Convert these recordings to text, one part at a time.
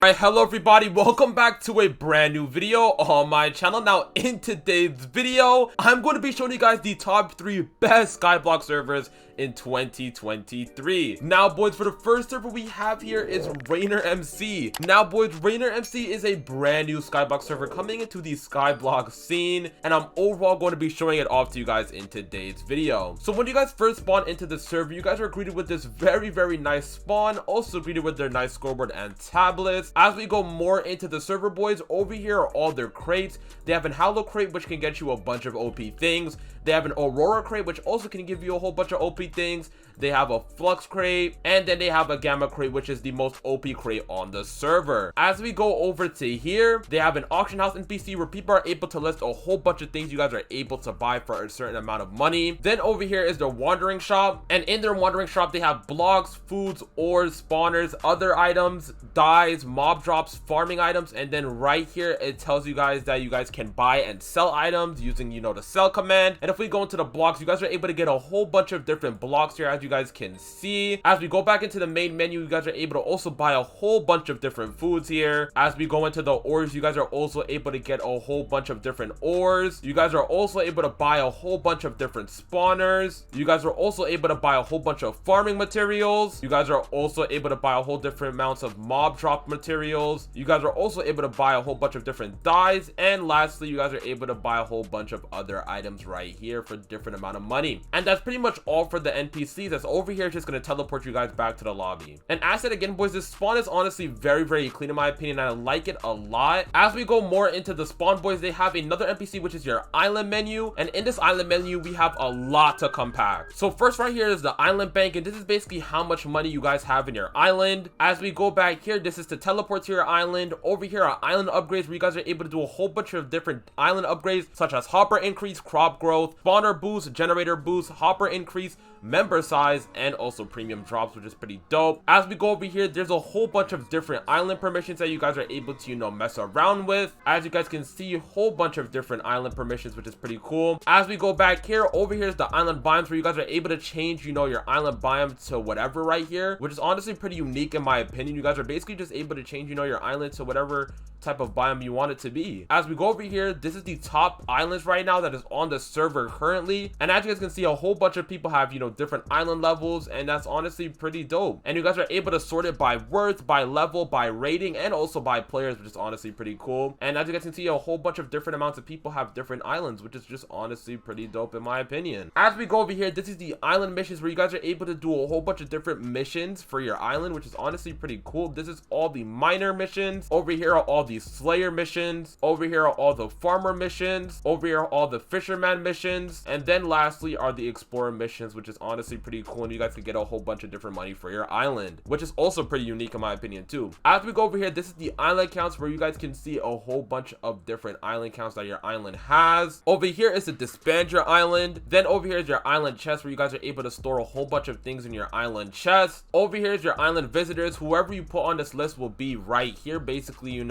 Alright, hello everybody, welcome back to a brand new video on my channel. Now, in today's video, I'm going to be showing you guys the top 3 best Skyblock servers in 2023. Now, boys, for the first server we have here is RainerMC. Now, boys, RainerMC is a brand new Skyblock server coming into the Skyblock scene, and I'm overall going to be showing it off to you guys in today's video. So when you guys first spawn into the server, you guys are greeted with this very nice spawn, also greeted with their nice scoreboard and tablets. As we go more into the server, boys, over here are all their crates. They have an Halo crate, which can get you a bunch of OP things. They have an Aurora crate, which also can give you a whole bunch of OP things. They have a Flux crate, and then they have a Gamma crate, which is the most OP crate on the server. As we go over to here, they have an auction house NPC where people are able to list a whole bunch of things you guys are able to buy for a certain amount of money. Then over here is their wandering shop, and in their wandering shop, they have blocks, foods, ores, spawners, other items, dyes, mob drops, farming items, and then right here, it tells you guys that you guys can buy and sell items using, the sell command. And if we go into the blocks, you guys are able to get a whole bunch of different blocks here, as you guys can see. As we go back into the main menu, you guys are able to also buy a whole bunch of different foods here. As we go into the ores, you guys are also able to get a whole bunch of different ores. You guys are also able to buy a whole bunch of different spawners. You guys are also able to buy a whole bunch of farming materials. You guys are also able to buy a whole different amounts of mob drop materials. You guys are also able to buy a whole bunch of different dyes. And lastly, you guys are able to buy a whole bunch of other items right here for different amount of money. And that's pretty much all for the NPCs. That's over here, just going to teleport you guys back to the lobby. And as I said again, boys, this spawn is honestly very clean in my opinion. I like it a lot. As we go more into the spawn, boys, they have another NPC, which is your island menu. And in this island menu, we have a lot to compact. So first right here is the island bank, and this is basically how much money you guys have in your island. As we go back here, this is to teleport to your island. Over here are island upgrades, where you guys are able to do a whole bunch of different island upgrades, such as hopper increase, crop growth, spawner boost, generator boost, hopper increase, member size, and also premium drops, which is pretty dope. As we go over here, there's a whole bunch of different island permissions that you guys are able to mess around with. As you guys can see, a whole bunch of different island permissions, which is pretty cool. As we go back here, over here is the island biomes, where you guys are able to change your island biome to whatever right here, which is honestly pretty unique in my opinion. You guys are basically just able to change your island to whatever type of biome you want it to be. As we go over here, this is the top islands right now that is on the server currently, and as you guys can see, a whole bunch of people have different island levels, and that's honestly pretty dope. And you guys are able to sort it by worth, by level, by rating, and also by players, which is honestly pretty cool. And as you guys can see, a whole bunch of different amounts of people have different islands, which is just honestly pretty dope in my opinion. As we go over here, this is the island missions, where you guys are able to do a whole bunch of different missions for your island, which is honestly pretty cool. This is all the miner missions. Over here are all the slayer missions. Over here are all the farmer missions. Over here are all the fisherman missions, and then lastly are the explorer missions, which is honestly pretty cool, and you guys can get a whole bunch of different money for your island, which is also pretty unique in my opinion too. As we go over here, this is the island counts, where you guys can see a whole bunch of different island counts that your island has. Over here is to disband your island. Then over here is your island chest, where you guys are able to store a whole bunch of things in your island chest. Over here is your island visitors. Whoever you put on this list will be right here. Basically,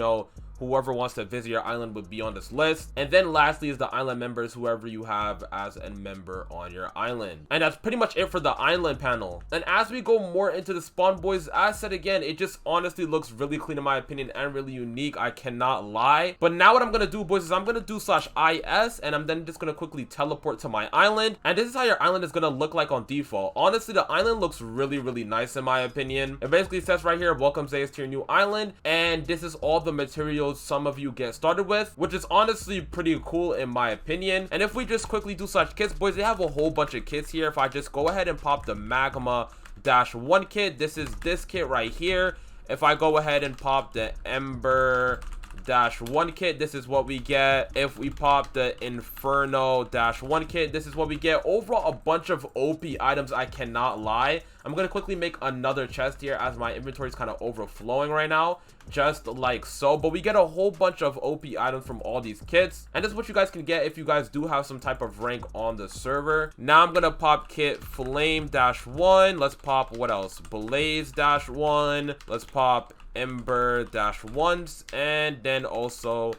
whoever wants to visit your island would be on this list. And then lastly is the island members, whoever you have as a member on your island. And that's pretty much it for the island panel. And as we go more into the spawn, boys, as said again, it just honestly looks really clean in my opinion and really unique. I cannot lie. But now what I'm gonna do, boys, is I'm gonna do /is, and I'm then just gonna quickly teleport to my island. And this is how your island is gonna look like on default. Honestly, the island looks really nice in my opinion. It basically says right here, welcome Zaues to your new island, and this is all the materials some of you get started with, which is honestly pretty cool in my opinion. And if we just quickly do /kits, boys, they have a whole bunch of kits here. If I just go ahead and pop the magma-1 kit, this is this kit right here. If I go ahead and pop the ember-1 kit, this is what we get. If we pop the inferno-1 kit, this is what we get. Overall, a bunch of OP items, I cannot lie. I'm gonna quickly make another chest here, as my inventory is kind of overflowing right now, just like so. But we get a whole bunch of OP items from all these kits, and this is what you guys can get if you guys do have some type of rank on the server. Now I'm gonna pop kit flame-1. Let's pop, what else, blaze-1. Let's pop ember-1s, and then also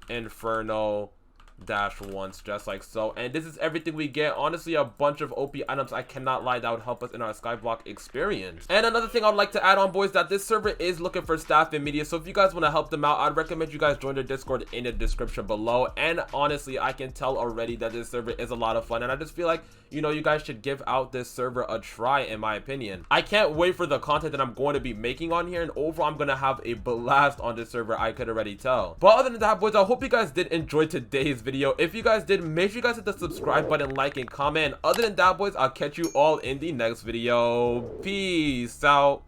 inferno dash once, just like so. And this is everything we get. Honestly, a bunch of OP items. I cannot lie, that would help us in our Skyblock experience. And another thing I'd like to add on, boys, that this server is looking for staff and media, so if you guys want to help them out, I'd recommend you guys join their Discord in the description below. And honestly, I can tell already that this server is a lot of fun, and I just feel like, you know, you guys should give out this server a try, in my opinion. I can't wait for the content that I'm going to be making on here, and overall I'm gonna have a blast on this server, I could already tell. But other than that, boys, I hope you guys did enjoy today's video. If you guys did, make sure you guys hit the subscribe button, like, and comment. Other than that, boys, I'll catch you all in the next video. Peace out.